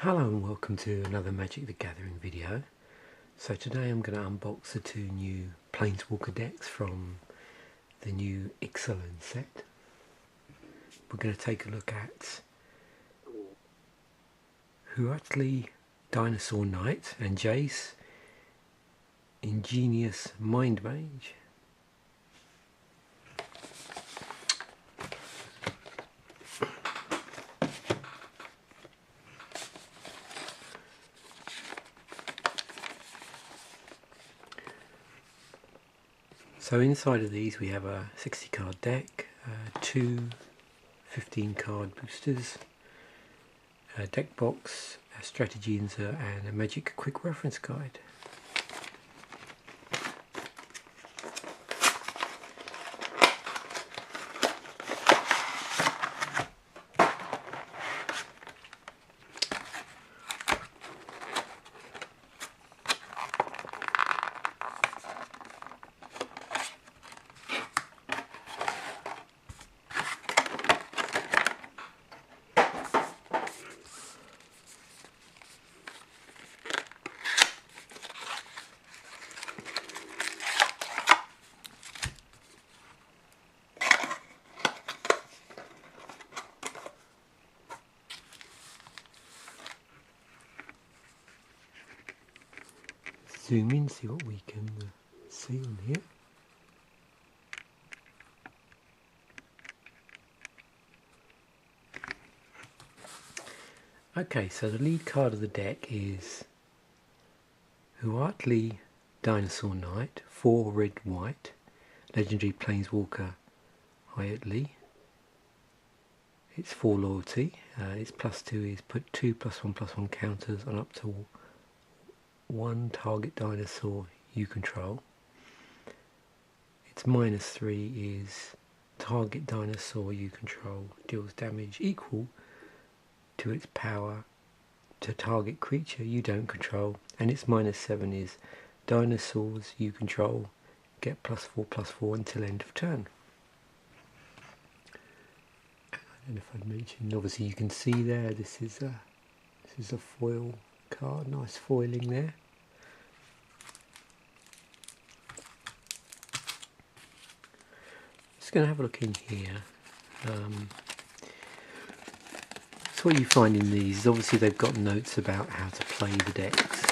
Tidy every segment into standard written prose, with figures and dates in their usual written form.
Hello and welcome to another Magic the Gathering video. So today I'm going to unbox the two new Planeswalker decks from the new Ixalan set. We're going to take a look at Huatli, Dinosaur Knight and Jace, Ingenious Mind-Mage. So inside of these we have a 60 card deck, two 15 card boosters, a deck box, a strategy insert and a magic quick reference guide. Zoom in, see what we can see on here. Okay, so the lead card of the deck is Huatli, Dinosaur Knight, 4 red white, legendary Planeswalker Huatli. It's 4 loyalty. Its +2 is put 2 +1/+1 counters on up to one target dinosaur you control. Its -3 is target dinosaur you control deals damage equal to its power to target creature you don't control, and its -7 is dinosaurs you control get +4/+4 until end of turn. I don't know if I'd mentioned, obviously you can see there this is a foil card, nice foiling there. Just going to have a look in here. So what you find in these is obviously they've got notes about how to play the decks.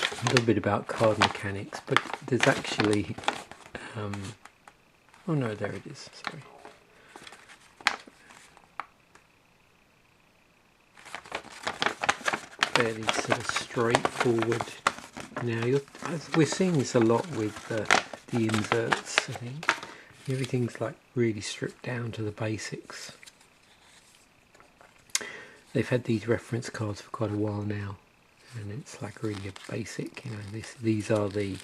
A little bit about card mechanics, but there's actually oh no, there it is, sorry. Fairly sort of straightforward. Now we're seeing this a lot with the inserts, I think. Everything's like really stripped down to the basics. They've had these reference cards for quite a while now, and it's like really a basic, you know, these are the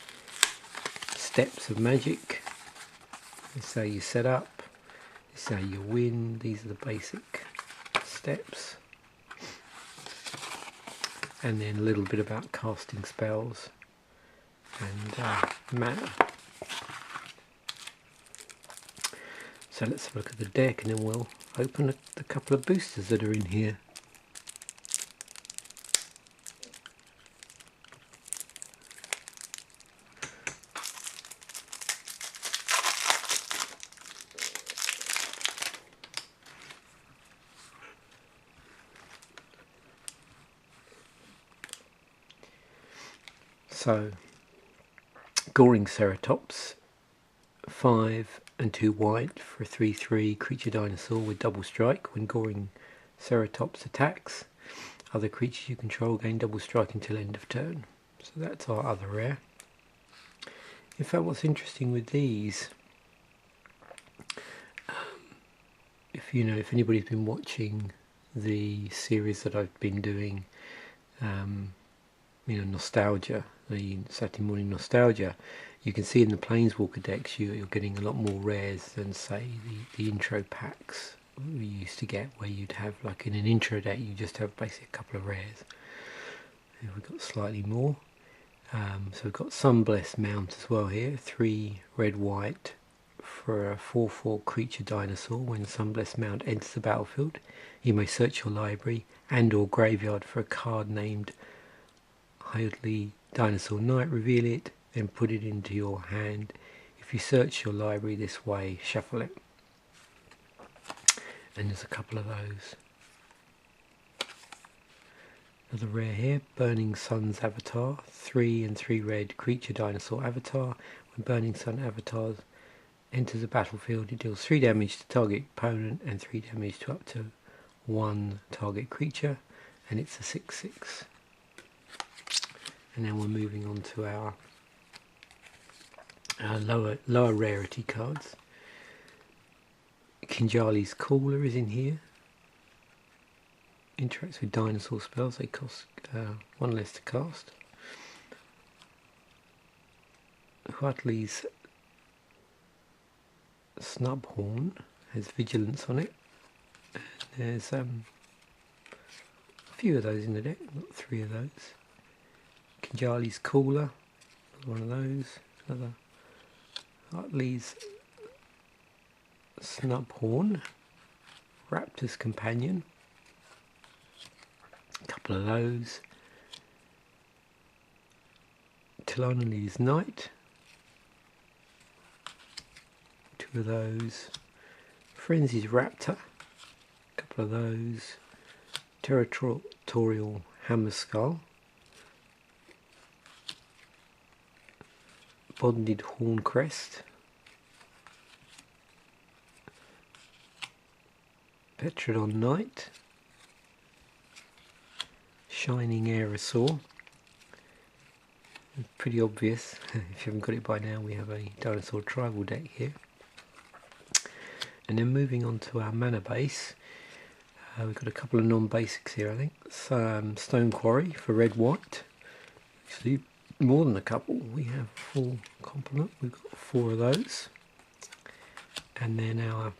steps of Magic. This is how you set up, this is how you win, these are the basic steps. And then a little bit about casting spells and mana. So let's have a look at the deck and then we'll open a couple of boosters that are in here. So, Goring Ceratops, 5 and 2 white for a 3/3 creature dinosaur with double strike. When Goring Ceratops attacks, other creatures you control gain double strike until end of turn. So that's our other rare. In fact, what's interesting with these, if anybody's been watching the series that I've been doing, Nostalgia, the Saturday morning Nostalgia, you can see in the Planeswalker decks you're getting a lot more rares than say the intro packs we used to get, where you'd have like in an intro deck you just have basically a couple of rares. And we've got slightly more. So we've got Sunblessed Mount as well here, 3 red white for a 4/4 creature dinosaur. When Sunblessed Mount enters the battlefield, you may search your library and or graveyard for a card named Huatli Dinosaur Knight, reveal it, then put it into your hand. If you search your library this way, shuffle it. And there's a couple of those. Another rare here, Burning Sun's Avatar, 3 and 3 red creature dinosaur avatar. When Burning Sun avatars enters the battlefield, it deals 3 damage to target opponent and 3 damage to up to 1 target creature, and it's a 6/6. And then we're moving on to our lower rarity cards. Kinjali's Caller is in here. Interacts with dinosaur spells. They cost 1 less to cast. Huatli's Snubhorn has vigilance on it. And there's a few of those in the deck. Got 3 of those. Kinjali's Caller, one of those. Another Huatli's Snubhorn, Raptor's Companion, a couple of those. Tilonali's Knight, 2 of those. Frenzy's Raptor, a couple of those. Territorial Hammerskull, Bonded Horncrest, Petrodon Knight, Shining Aerosaur. It's pretty obvious, if you haven't got it by now, we have a Dinosaur tribal deck here. And then moving on to our mana base, we've got a couple of non-basics here, I think. Stone Quarry for red-white. Actually, more than a couple. We have full complement. We've got 4 of those. And then our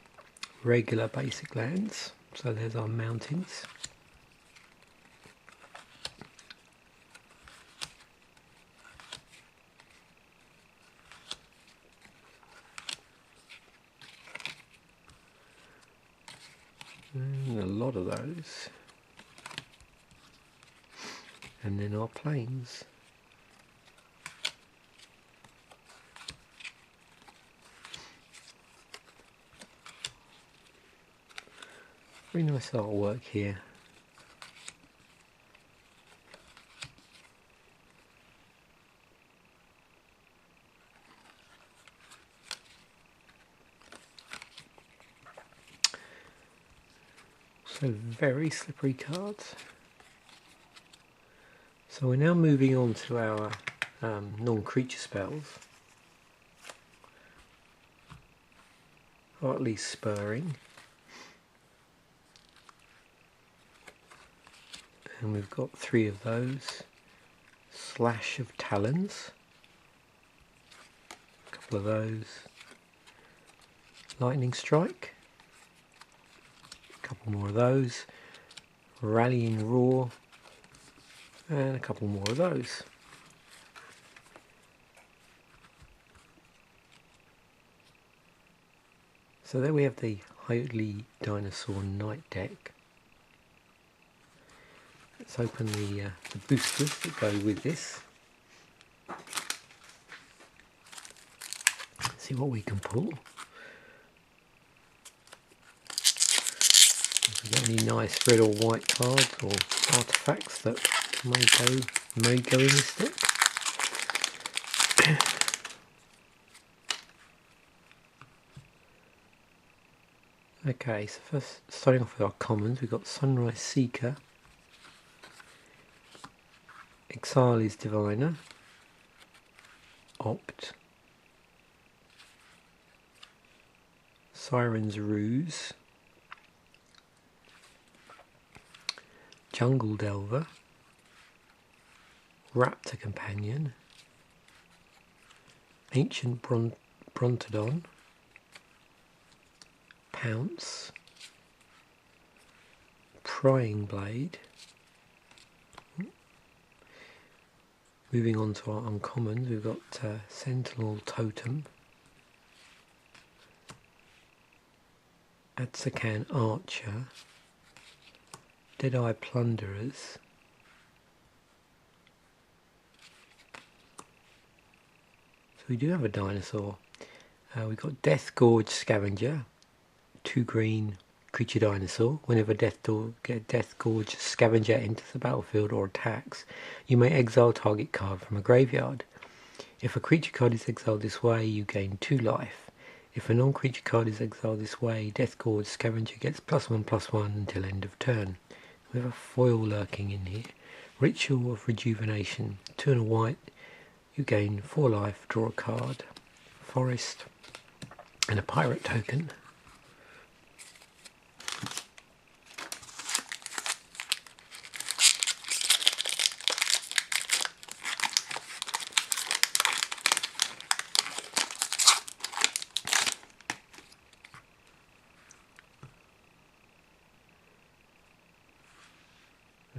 regular basic lands. So there's our mountains. And a lot of those. And then our plains. Very nice artwork here. So very slippery cards. So we're now moving on to our non-creature spells. Or at least Spurring. And we've got 3 of those. Slash of Talons, a couple of those. Lightning Strike, a couple more of those. Rallying Roar, and a couple more of those. So there we have the Huatli Dinosaur Knight deck. Let's open the boosters that go with this. See what we can pull. If we get any nice red or white cards or artifacts that may go in this deck. Okay, so first starting off with our commons, we've got Sunrise Seeker, Ixalan Diviner, Opt, Siren's Ruse, Jungle Delver, Raptor Companion, Ancient Brontodon, Pounce, Prying Blade. Moving on to our uncommons, we've got Sentinel Totem, Ixalan Archer, Deadeye Plunderers, so we do have a dinosaur. We've got Death Gorge Scavenger, 2 green creature dinosaur. Whenever Death Gorge Scavenger enters the battlefield or attacks, you may exile target card from a graveyard. If a creature card is exiled this way, you gain 2 life. If a non-creature card is exiled this way, Death Gorge Scavenger gets +1/+1 until end of turn. We have a foil lurking in here. Ritual of Rejuvenation. 2 and a white, you gain 4 life, draw a card. Forest, and a pirate token.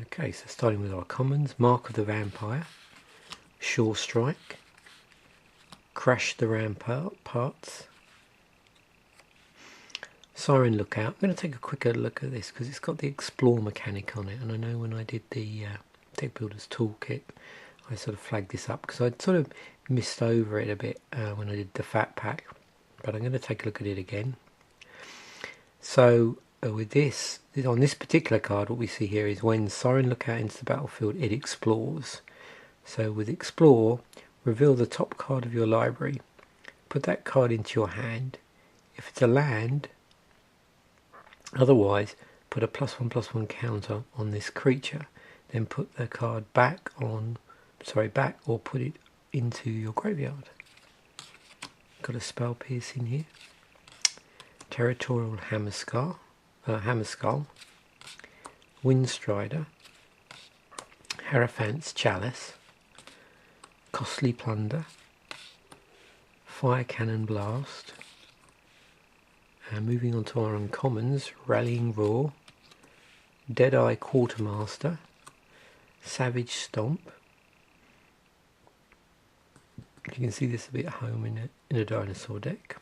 Okay, so starting with our commons: Mark of the Vampire, Shore Strike, Crash the Ramparts, Siren Lookout. I'm going to take a quicker look at this because it's got the explore mechanic on it, and I know when I did the Deck Builder's Toolkit I sort of flagged this up because I'd sort of missed over it a bit when I did the Fat Pack, but I'm going to take a look at it again. So with this, on this particular card, what we see here is when Siren Lookout enters the battlefield, it explores. So with Explore, reveal the top card of your library, put that card into your hand. If it's a land, otherwise put a +1/+1 counter on this creature, then put the card back or put it into your graveyard. Got a Spell Pierce in here, Territorial Hammerskull, Windstrider, Hierophant's Chalice, Costly Plunder, Fire Cannon Blast, and moving on to our uncommons: Rallying Roar, Deadeye Quartermaster, Savage Stomp. You can see this a bit at home in a dinosaur deck.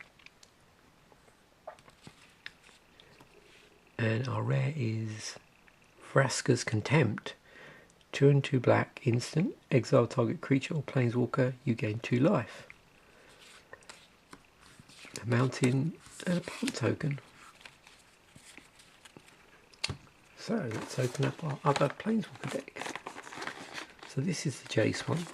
And our rare is Vraska's Contempt. 2 and 2 black, instant, exile target creature or planeswalker, you gain 2 life. A mountain and a plant token. So let's open up our other planeswalker deck. So this is the Jace one.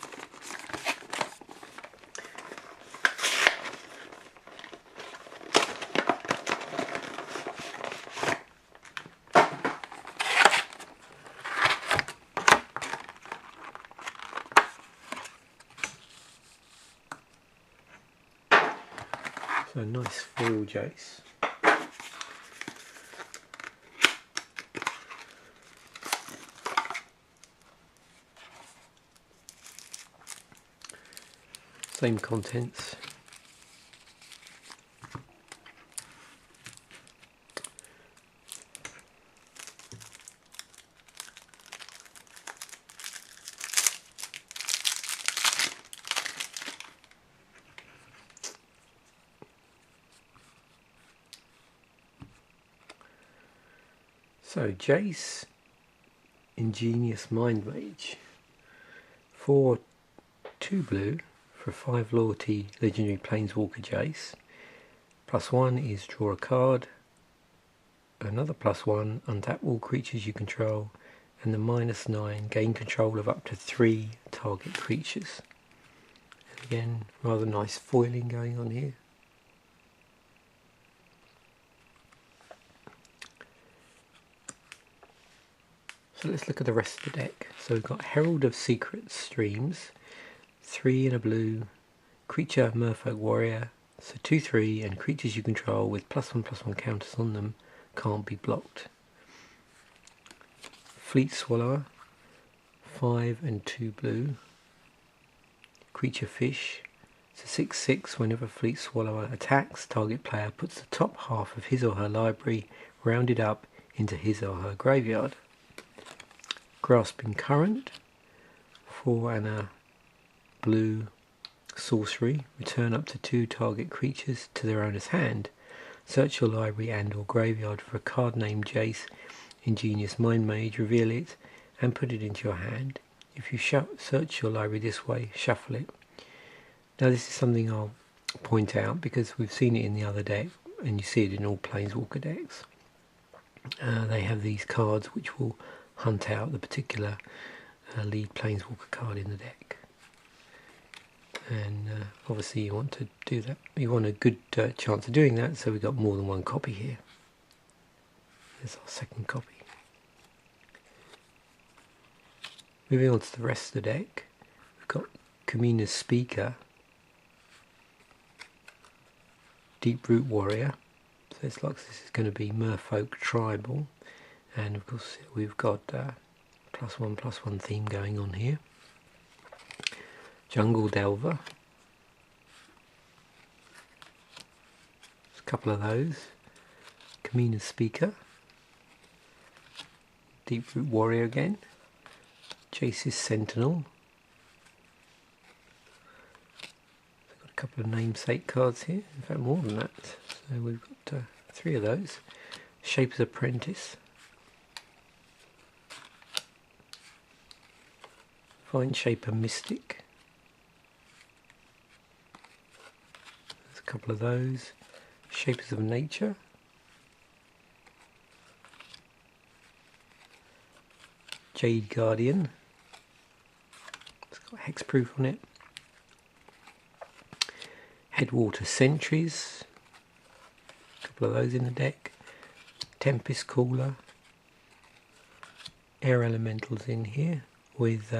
So a nice full Jace. Same contents. So Jace, Ingenious Mind-Mage, for 2 blue for 5 loyalty legendary planeswalker Jace. +1 is draw a card, another +1, untap all creatures you control, and the -9, gain control of up to 3 target creatures. And again, rather nice foiling going on here. So let's look at the rest of the deck. So we've got Herald of Secret Streams, 3 and a blue, creature Merfolk Warrior, so 2/3, and creatures you control with +1/+1 counters on them can't be blocked. Fleet Swallower, 5 and 2 blue, creature Fish, so 6/6, whenever Fleet Swallower attacks, target player puts the top half of his or her library rounded up into his or her graveyard. Grasping Current, 4 and a blue sorcery, return up to 2 target creatures to their owner's hand. Search your library and or graveyard for a card named Jace, Ingenious, Mind-Mage, reveal it and put it into your hand. If you search your library this way, shuffle it. Now this is something I'll point out because we've seen it in the other deck and you see it in all Planeswalker decks. They have these cards which will hunt out the particular lead Planeswalker card in the deck. And obviously you want to do that. You want a good chance of doing that, so we've got more than one copy here. There's our second copy. Moving on to the rest of the deck, we've got Kamina's Speaker, Deep-Root Warrior, so it's like this is going to be Merfolk Tribal, and of course we've got +1/+1 theme going on here. Jungle Delver, there's a couple of those. Kamina's Speaker, Deep-Root Warrior again, Jace's Sentinel. We've got a couple of namesake cards here, in fact more than that. So we've got 3 of those. Shaper's Apprentice, Vine Shaper Mystic. There's a couple of those. Shapers of Nature. Jade Guardian. It's got hexproof on it. Headwater Sentries. A couple of those in the deck. Tempest Caller. Air Elementals in here with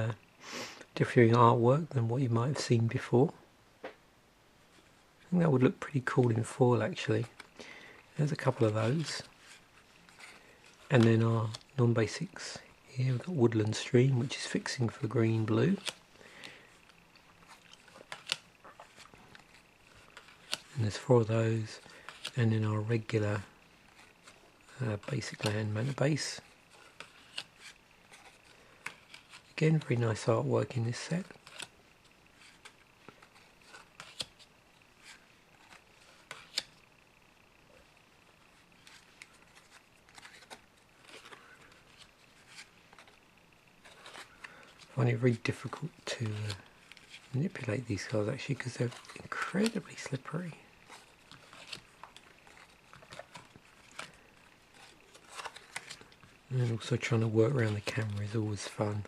differing artwork than what you might have seen before. I think that would look pretty cool in foil actually. There's a couple of those. And then our non-basics. Here we've got Woodland Stream, which is fixing for green-blue. And there's 4 of those. And then our regular basic land mana base. Again, very nice artwork in this set. I find it very difficult to manipulate these cards actually because they're incredibly slippery. And also trying to work around the camera is always fun.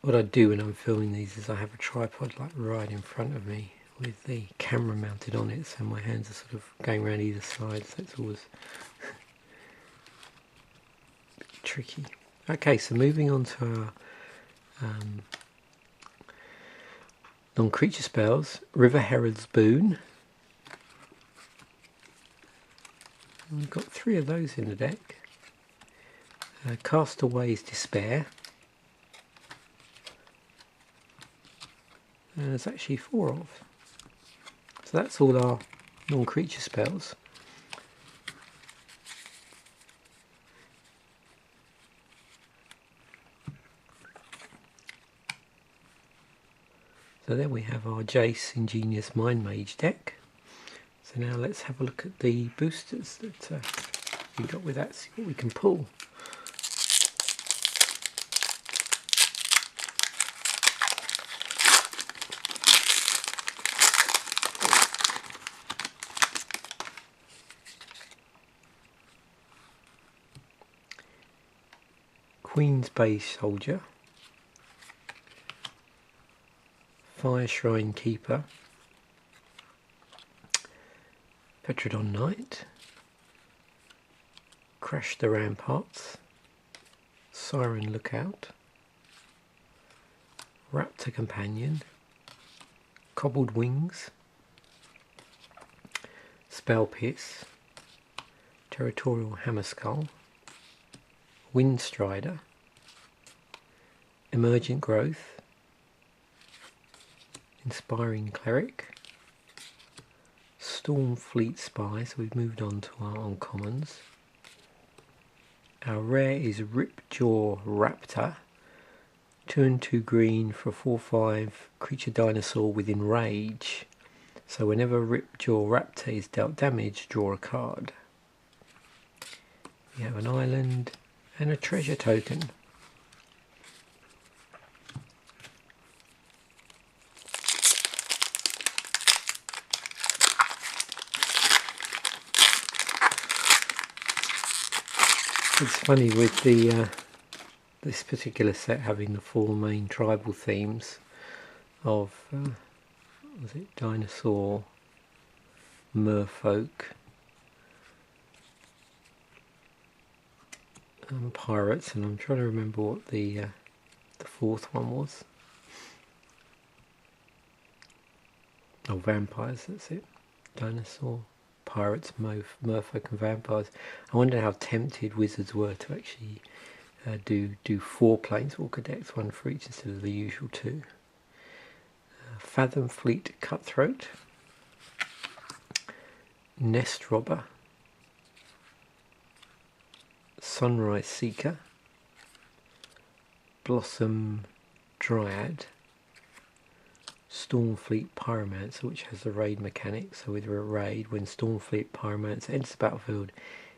What I do when I'm filming these is I have a tripod like right in front of me with the camera mounted on it, so my hands are sort of going around either side, so it's always tricky. Okay, so moving on to our non-creature spells. River Herald's Boon. And we've got 3 of those in the deck. Castaway's Despair. And there's actually 4 of. So that's all our non-creature spells. So there we have our Jace Ingenious Mind-Mage deck. So now let's have a look at the boosters that we got with that, see what we can pull. Queen's Bay Soldier, Fire Shrine Keeper, Petrodon Knight, Crash the Ramparts, Siren Lookout, Raptor Companion, Cobbled Wings, Spell Pierce, Territorial Hammerskull, Windstrider, Emergent Growth, Inspiring Cleric, Stormfleet Spy, so we've moved on to our uncommons. Our rare is Ripjaw Raptor, 2 and 2 green for a 4/5 creature dinosaur with Enrage. So whenever Ripjaw Raptor is dealt damage, draw a card. We have an island and a treasure token. It's funny with the this particular set having the 4 main tribal themes of was it Dinosaur, Merfolk, and Pirates, and I'm trying to remember what the 4th one was. Oh, Vampires, that's it. Dinosaur, Pirates, Merfolk and Vampires. I wonder how tempted Wizards were to actually do 4 Planeswalker decks, 1 for each instead of the usual 2. Fathom Fleet Cutthroat, Nest Robber, Sunrise Seeker, Blossom Dryad, Stormfleet Pyromancer, which has the raid mechanic. So with a raid, when Stormfleet Pyromancer enters the battlefield,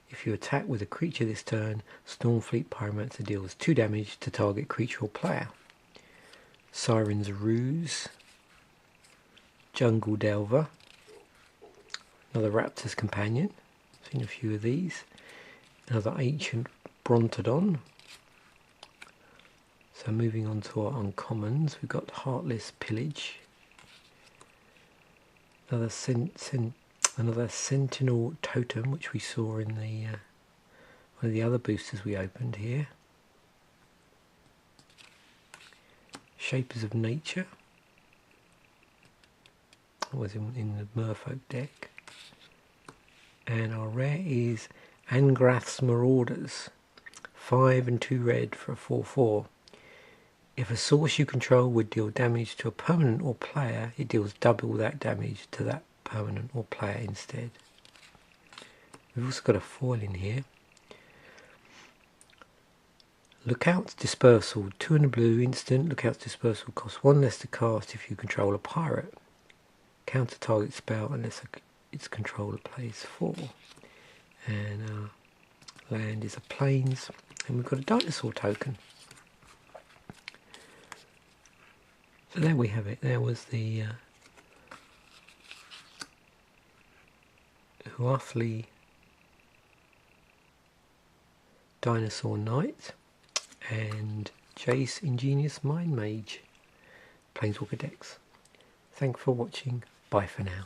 if you attack with a creature this turn, Stormfleet Pyromancer deals 2 damage to target creature or player. Siren's Ruse, Jungle Delver, another Raptor's Companion, seen a few of these, another Ancient Brontodon. So moving on to our uncommons, we've got Heartless Pillage, another Sentinel Totem, which we saw in the one of the other boosters we opened here. Shapers of Nature, that was in the Merfolk deck. And our rare is Angrath's Marauders, 5 and 2 red for a 4/4. If a source you control would deal damage to a permanent or player, it deals double that damage to that permanent or player instead. We've also got a foil in here. Lookout's Dispersal, 2 and a blue, instant. Lookout's Dispersal costs 1 less to cast if you control a pirate. Counter target spell unless its controller plays 4. And our land is a plains, and we've got a dinosaur token. So there we have it. There was the Huatli Dinosaur Knight and Jace Ingenious Mind-Mage Planeswalker decks. Thanks for watching. Bye for now.